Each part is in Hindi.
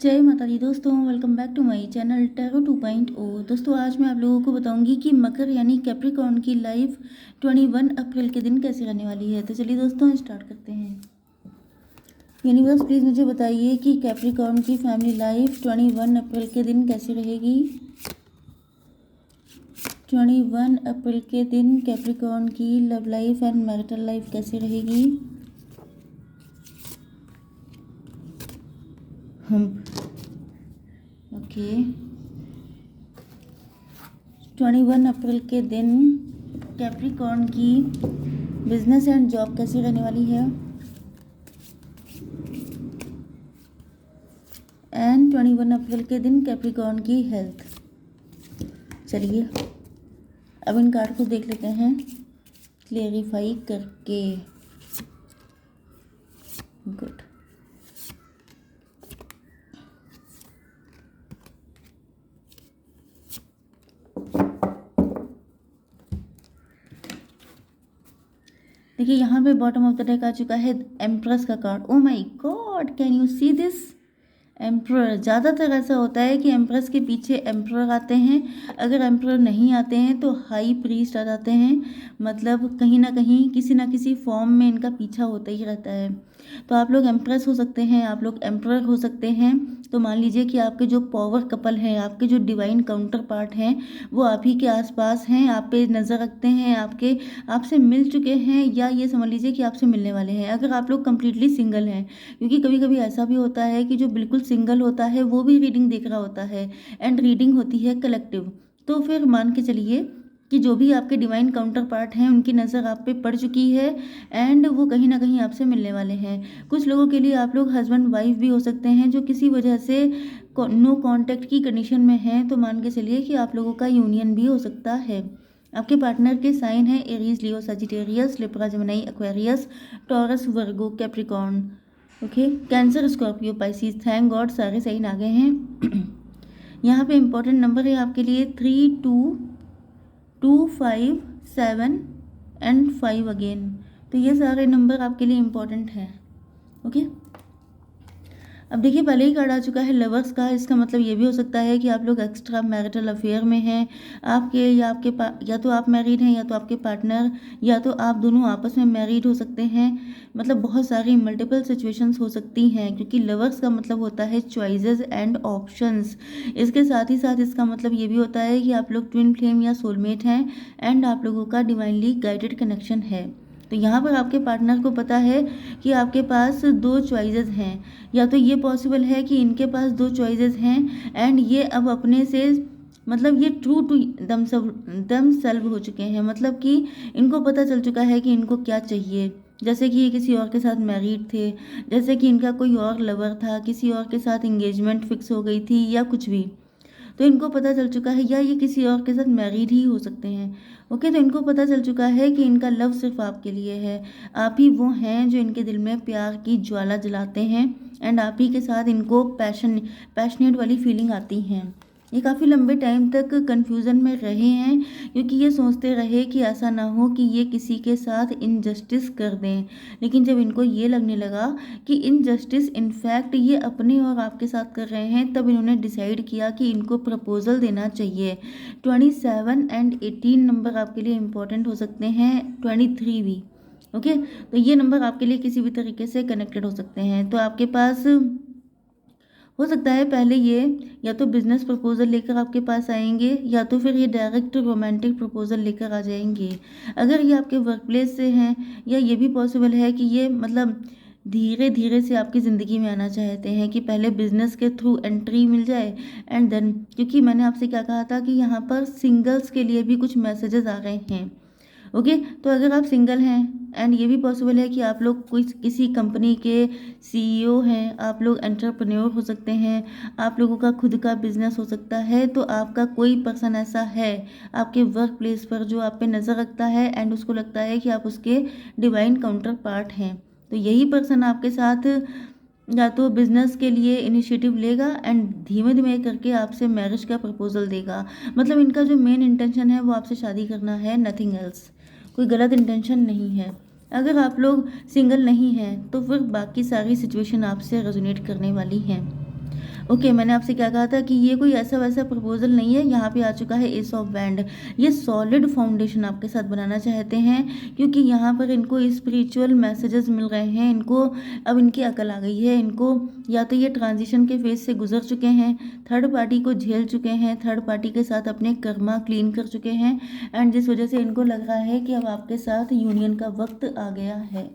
जय माता दी दोस्तों, welcome back to my channel tarot 2.0। दोस्तों आज मैं आप लोगों को बताऊंगी कि मकर यानी कैप्रिकॉर्न की लाइफ 21 अप्रैल के दिन कैसे रहने वाली है। तो चलिए दोस्तों स्टार्ट करते हैं। यूनिवर्स प्लीज़ मुझे बताइए कि कैप्रिकॉर्न की फैमिली लाइफ 21 अप्रैल के दिन कैसी रहेगी। 21 अप्रैल के दिन कैप्रिकॉर्न की love life and marital life कैसी रहेगी। हम ओके 21 अप्रैल के दिन कैप्रिकॉर्न की बिजनेस एंड जॉब कैसी रहने वाली है एंड 21 अप्रैल के दिन कैप्रिकॉर्न की हेल्थ। चलिए अब इन कार्ड को देख लेते हैं क्लेरिफाई करके। गुड। देखिए यहाँ पे बॉटम ऑफ द डेक आ चुका है एम्प्रेस का card. Oh my God, can you see this. Emperor, ज़्यादातर ऐसा होता है कि एम्प्रेस के पीछे एम्प्रर आते हैं। अगर एम्प्रर नहीं आते हैं तो हाई प्रीस्ट आ जाते हैं। मतलब कहीं ना कहीं किसी ना किसी फॉर्म में इनका पीछा होता ही रहता है। तो आप लोग एम्प्रेस हो सकते हैं, आप लोग एम्प्रर हो सकते हैं। तो मान लीजिए कि आपके जो पावर कपल हैं, आपके जो डिवाइन काउंटर पार्ट हैं, वो आप ही के आसपास हैं, आप पे नज़र रखते हैं, आपसे मिल चुके हैं, या ये समझ लीजिए कि आपसे मिलने वाले हैं। अगर आप लोग कंप्लीटली सिंगल हैं, क्योंकि कभी कभी ऐसा भी होता है कि जो बिल्कुल सिंगल होता है वो भी रीडिंग देख रहा होता है एंड रीडिंग होती है कलेक्टिव। तो फिर मान के चलिए कि जो भी आपके डिवाइन काउंटर पार्ट हैं उनकी नज़र आप पे पड़ चुकी है एंड वो कहीं ना कहीं आपसे मिलने वाले हैं। कुछ लोगों के लिए आप लोग हस्बैंड वाइफ भी हो सकते हैं जो किसी वजह से नो कांटेक्ट की कंडीशन में हैं। तो मान के चलिए कि आप लोगों का यूनियन भी हो सकता है। आपके पार्टनर के साइन है Aries, Leo, Sagittarius, Libra, Gemini, Aquarius, Taurus, Virgo, Capricorn. Okay, Cancer, Scorpio, Pisces. Thank God सारे साइन आ गए हैं। यहाँ पे इंपॉर्टेंट नंबर है आपके लिए 3, 2, 2, 5, 7 एंड 5 अगेन। तो ये सारे नंबर आपके लिए इम्पॉर्टेंट हैं। ओके, अब देखिए पहले ही कार्ड आ चुका है लवर्स का। इसका मतलब ये भी हो सकता है कि आप लोग एक्स्ट्रा मैरिटल अफेयर में हैं। आपके या तो आप मैरिड हैं या तो आपके पार्टनर, या तो आप दोनों आपस में मैरिड हो सकते हैं। मतलब बहुत सारी मल्टीपल सिचुएशंस हो सकती हैं, क्योंकि लवर्स का मतलब होता है चॉइसेस एंड ऑप्शंस। इसके साथ ही साथ इसका मतलब ये भी होता है कि आप लोग ट्विन फ्लेम या सोलमेट हैं एंड आप लोगों का डिवाइनली गाइडेड कनेक्शन है। तो यहाँ पर आपके पार्टनर को पता है कि आपके पास दो चॉइसेस हैं, या तो ये पॉसिबल है कि इनके पास दो चॉइसेस हैं एंड ये अब अपने से मतलब ये ट्रू टू दम सेल्फ हो चुके हैं। मतलब कि इनको पता चल चुका है कि इनको क्या चाहिए। जैसे कि ये किसी और के साथ मैरिड थे, जैसे कि इनका कोई और लवर था, किसी और के साथ इंगेजमेंट फिक्स हो गई थी या कुछ भी। तो इनको पता चल चुका है, या ये किसी और के साथ मैरिड ही हो सकते हैं। ओके, तो इनको पता चल चुका है कि इनका लव सिर्फ आपके लिए है। आप ही वो हैं जो इनके दिल में प्यार की ज्वाला जलाते हैं एंड आप ही के साथ इनको पैशनेट वाली फीलिंग आती हैं। ये काफ़ी लंबे टाइम तक कन्फ्यूज़न में रहे हैं, क्योंकि ये सोचते रहे कि ऐसा ना हो कि ये किसी के साथ इनजस्टिस कर दें। लेकिन जब इनको ये लगने लगा कि इनजस्टिस इनफैक्ट ये अपने और आपके साथ कर रहे हैं, तब इन्होंने डिसाइड किया कि इनको प्रपोजल देना चाहिए। 27 एंड 18 नंबर आपके लिए इम्पोर्टेंट हो सकते हैं, 23 भी। ओके, तो ये नंबर आपके लिए किसी भी तरीके से कनेक्टेड हो सकते हैं। तो आपके पास हो सकता है पहले ये या तो बिजनेस प्रपोजल लेकर आपके पास आएंगे, या तो फिर ये डायरेक्ट रोमांटिक प्रपोजल लेकर आ जाएंगे। अगर ये आपके वर्क प्लेस से हैं, या ये भी पॉसिबल है कि ये मतलब धीरे धीरे से आपकी ज़िंदगी में आना चाहते हैं कि पहले बिजनेस के थ्रू एंट्री मिल जाए एंड देन, क्योंकि मैंने आपसे क्या कहा था कि यहाँ पर सिंगल्स के लिए भी कुछ मैसेजेस आ रहे हैं। ओके, तो अगर आप सिंगल हैं एंड ये भी पॉसिबल है कि आप लोग कोई किसी कंपनी के सीईओ हैं, आप लोग एंटरप्रेन्योर हो सकते हैं, आप लोगों का खुद का बिजनेस हो सकता है। तो आपका कोई पर्सन ऐसा है आपके वर्क प्लेस पर जो आप पे नज़र रखता है एंड उसको लगता है कि आप उसके डिवाइन काउंटर पार्ट हैं। तो यही पर्सन आपके साथ या तो बिजनेस के लिए इनिशिएटिव लेगा एंड धीमे धीमे करके आपसे मैरिज का प्रपोजल देगा। मतलब इनका जो मेन इंटेंशन है वो आपसे शादी करना है, नथिंग एल्स। कोई गलत इंटेंशन नहीं है। अगर आप लोग सिंगल नहीं हैं तो फिर बाकी सारी सिचुएशन आपसे रेजोनेट करने वाली हैं। ओके, मैंने आपसे क्या कहा था कि ये कोई ऐसा वैसा प्रपोजल नहीं है। यहाँ पे आ चुका है एस ऑफ बैंड। ये सॉलिड फाउंडेशन आपके साथ बनाना चाहते हैं, क्योंकि यहाँ पर इनको स्पिरिचुअल मैसेजेस मिल रहे हैं। इनको अब इनकी अकल आ गई है। इनको या तो ये ट्रांजिशन के फेज से गुजर चुके हैं, थर्ड पार्टी को झेल चुके हैं, थर्ड पार्टी के साथ अपने कर्मा क्लीन कर चुके हैं, एंड जिस वजह से इनको लग रहा है कि अब आपके साथ यूनियन का वक्त आ गया है।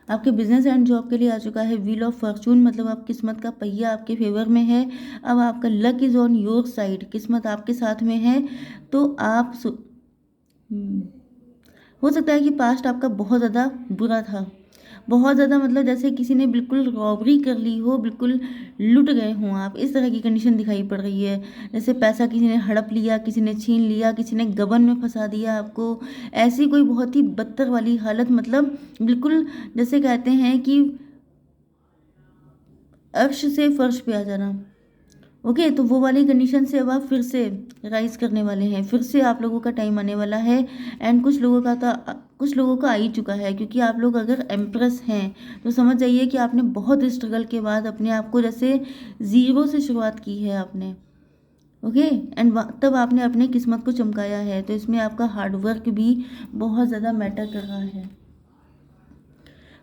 आपके बिजनेस एंड जॉब के लिए आ चुका है व्हील ऑफ फॉर्चून, मतलब आप किस्मत का पहिया आपके फेवर में है। अब आपका luck is on your side, किस्मत आपके साथ में है। तो आप हो सकता है कि पास्ट आपका बहुत ज़्यादा बुरा था, बहुत ज़्यादा, मतलब जैसे किसी ने बिल्कुल रॉबरी कर ली हो, बिल्कुल लुट गए हों आप, इस तरह की कंडीशन दिखाई पड़ रही है। जैसे पैसा किसी ने हड़प लिया, किसी ने छीन लिया, किसी ने गबन में फंसा दिया आपको, ऐसी कोई बहुत ही बदतर वाली हालत, मतलब बिल्कुल जैसे कहते हैं कि अर्श से फर्श पे आ जाना। ओके, तो वो वाली कंडीशन से अब आप फिर से राइज करने वाले हैं, फिर से आप लोगों का टाइम आने वाला है। एंड कुछ लोगों का आ ही चुका है, क्योंकि आप लोग अगर एम्प्रेस हैं तो समझ जाइए कि आपने बहुत स्ट्रगल के बाद अपने आप को जैसे ज़ीरो से शुरुआत की है आपने। ओके, एंड तब आपने अपने किस्मत को चमकाया है, तो इसमें आपका हार्डवर्क भी बहुत ज़्यादा मैटर कर रहा है।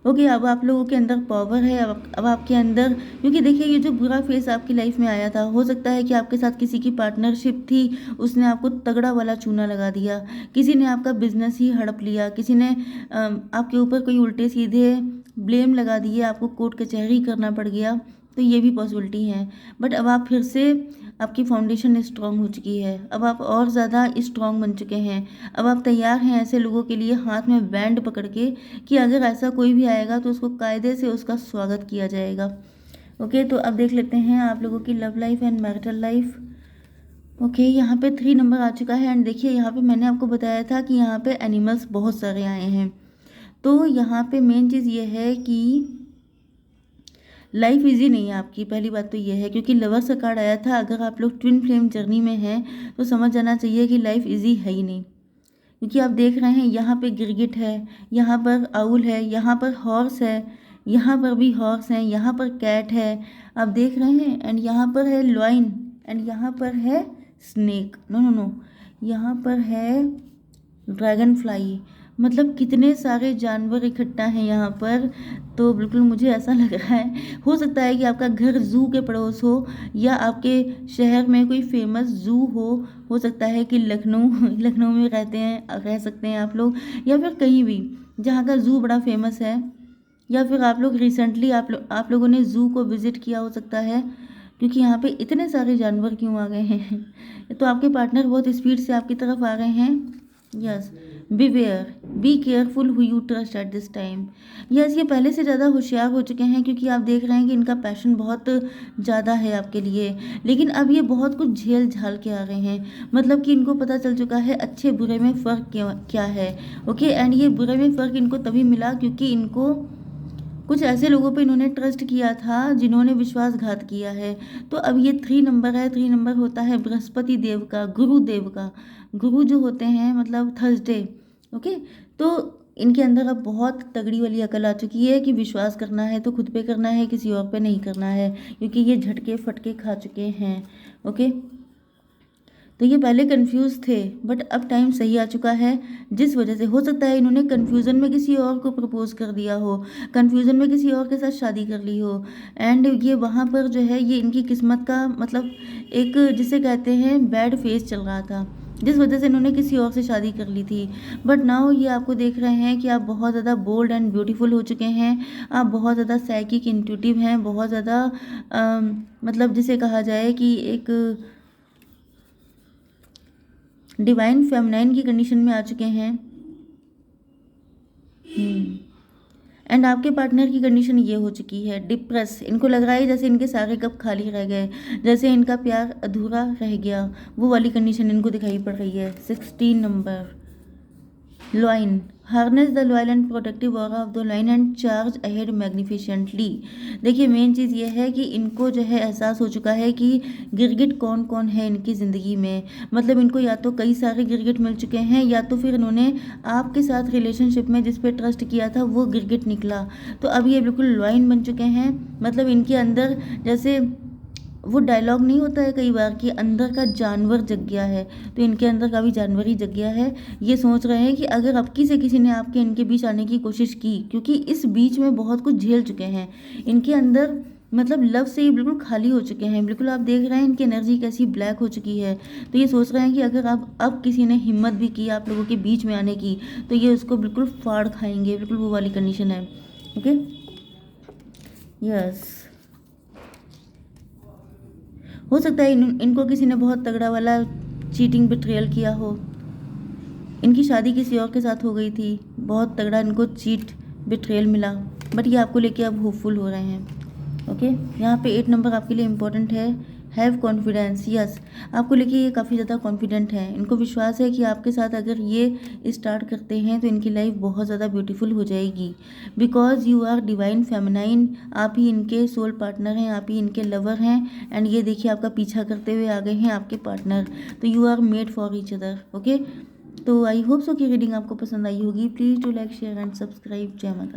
ओके, अब आप लोगों के अंदर पावर है। अब आपके अंदर, क्योंकि देखिए ये जो बुरा फेस आपकी लाइफ में आया था, हो सकता है कि आपके साथ किसी की पार्टनरशिप थी, उसने आपको तगड़ा वाला चूना लगा दिया, किसी ने आपका बिजनेस ही हड़प लिया, किसी ने आपके ऊपर कोई उल्टे सीधे ब्लेम लगा दिए, आपको कोर्ट कचहरी करना पड़ गया, तो ये भी पॉसिबिलिटी है। बट अब आप फिर से, आपकी फाउंडेशन स्ट्रांग हो चुकी है, अब आप और ज़्यादा स्ट्रांग बन चुके हैं। अब आप तैयार हैं ऐसे लोगों के लिए हाथ में बैंड पकड़ के कि अगर ऐसा कोई भी आएगा तो उसको कायदे से उसका स्वागत किया जाएगा। ओके, तो अब देख लेते हैं आप लोगों की love life and marital life. Okay, यहाँ पे 3 नंबर आ चुका है। एंड देखिए यहाँ पे मैंने आपको बताया था कि यहाँ पे एनिमल्स बहुत सारे आए हैं। तो यहाँ पे मेन चीज़ ये है कि लाइफ इजी नहीं है आपकी, पहली बात तो ये है, क्योंकि लवर्स का कार्ड आया था। अगर आप लोग ट्विन फ्लेम जर्नी में हैं तो समझ जाना चाहिए कि लाइफ इजी है ही नहीं, क्योंकि आप देख रहे हैं यहाँ पे गिरगिट है, यहाँ पर आउल है, यहाँ पर हॉर्स है, यहाँ पर भी हॉर्स है, यहाँ पर कैट है, आप देख रहे हैं, एंड यहाँ पर है लॉइन, एंड यहाँ पर है स्नेक, नो नो नो, यहाँ पर है ड्रैगन फ्लाई। मतलब कितने सारे जानवर इकट्ठा हैं यहाँ पर। तो बिल्कुल मुझे ऐसा लग रहा है, हो सकता है कि आपका घर जू के पड़ोस हो, या आपके शहर में कोई फेमस जू हो सकता है कि लखनऊ में रह सकते हैं आप लोग, या फिर कहीं भी जहाँ का जू बड़ा फेमस है, या फिर आप लोग रिसेंटली आप लोगों ने जू को विजिट किया हो सकता है, क्योंकि यहाँ पे इतने सारे जानवर क्यों आ गए हैं। तो आपके पार्टनर बहुत स्पीड से आपकी तरफ आ रहे हैं। Yes, beware, be careful who you trust at this time. Yes, ये पहले से ज़्यादा होशियार हो चुके हैं, क्योंकि आप देख रहे हैं कि इनका पैशन बहुत ज़्यादा है आपके लिए, लेकिन अब ये बहुत कुछ झेल झाल के आ रहे हैं। मतलब कि इनको पता चल चुका है अच्छे बुरे में फ़र्क क्या है। ओके, एंड ये बुरे में फ़र्क इनको तभी मिला क्योंकि इनको कुछ ऐसे लोगों पे इन्होंने ट्रस्ट किया था जिन्होंने विश्वासघात किया है। तो अब ये 3 नंबर है। 3 नंबर होता है बृहस्पति देव का, गुरु देव का। गुरु जो होते हैं मतलब थर्सडे। ओके, तो इनके अंदर अब बहुत तगड़ी वाली अकल आ चुकी है कि विश्वास करना है तो खुद पे करना है, किसी और पे नहीं करना है, क्योंकि ये झटके फटके खा चुके हैं। ओके, तो ये पहले कंफ्यूज थे, बट अब टाइम सही आ चुका है, जिस वजह से हो सकता है इन्होंने कंफ्यूजन में किसी और को प्रपोज कर दिया हो, कंफ्यूजन में किसी और के साथ शादी कर ली हो, एंड ये वहाँ पर जो है ये इनकी किस्मत का मतलब एक जिसे कहते हैं बैड फेज चल रहा था, जिस वजह से इन्होंने किसी और से शादी कर ली थी। बट नाउ ये आपको देख रहे हैं कि आप बहुत ज़्यादा बोल्ड एंड ब्यूटीफुल हो चुके हैं, आप बहुत ज़्यादा साइकिक इंट्यूटिव हैं, बहुत ज़्यादा मतलब जिसे कहा जाए कि एक डिवाइन फेमिनाइन की कंडीशन में आ चुके हैं। एंड आपके पार्टनर की कंडीशन ये हो चुकी है डिप्रेस। इनको लग रहा है जैसे इनके सारे कप खाली रह गए, जैसे इनका प्यार अधूरा रह गया, वो वाली कंडीशन इनको दिखाई पड़ रही है। 16 number. Lion, harness the loyal and protective aura of the lion and charge ahead magnificently. देखिए मेन चीज़ ये है कि इनको जो है एहसास हो चुका है कि गिरगिट कौन कौन है इनकी ज़िंदगी में। मतलब इनको या तो कई सारे गिरगिट मिल चुके हैं या तो फिर इन्होंने आपके साथ रिलेशनशिप में जिस पे ट्रस्ट किया था वो गिरगिट निकला, तो अब ये बिल्कुल लॉइन बन चुके हैं। मतलब इनके अंदर जैसे वो डायलॉग नहीं होता है कई बार कि अंदर का जानवर जग गया है, तो इनके अंदर का भी जानवर ही जग गया है। ये सोच रहे हैं कि अगर अब किसी ने आपके इनके बीच आने की कोशिश की, क्योंकि इस बीच में बहुत कुछ झेल चुके हैं इनके अंदर, मतलब लव से ये बिल्कुल खाली हो चुके हैं। बिल्कुल आप देख रहे हैं इनकी एनर्जी कैसी ब्लैक हो चुकी है। तो ये सोच रहे हैं कि अगर आप अब किसी ने हिम्मत भी की आप लोगों के बीच में आने की, तो ये उसको बिल्कुल फाड़ खाएंगे। बिल्कुल वो वाली कंडीशन है। ओके, यस, हो सकता है इनको किसी ने बहुत तगड़ा वाला चीटिंग बिट्रेयल किया हो। इनकी शादी किसी और के साथ हो गई थी, बहुत तगड़ा इनको चीट बिट्रेयल मिला, बट ये आपको लेके अब होपफुल हो रहे हैं। ओके, यहाँ पे 8 नंबर आपके लिए इम्पोर्टेंट है। हैव कॉन्फिडेंस, यस, आपको लेके ये काफ़ी ज़्यादा कॉन्फिडेंट है। इनको विश्वास है कि आपके साथ अगर ये स्टार्ट करते हैं तो इनकी लाइफ बहुत ज़्यादा ब्यूटीफुल हो जाएगी, because you are divine feminine. आप ही इनके सोल पार्टनर हैं, आप ही इनके लवर हैं। एंड ये देखिए आपका पीछा करते हुए आ गए हैं आपके पार्टनर, तो you are made for each other. Okay, तो आई होप सो कि रीडिंग आपको पसंद आई होगी। Please do like share and subscribe. जय माता।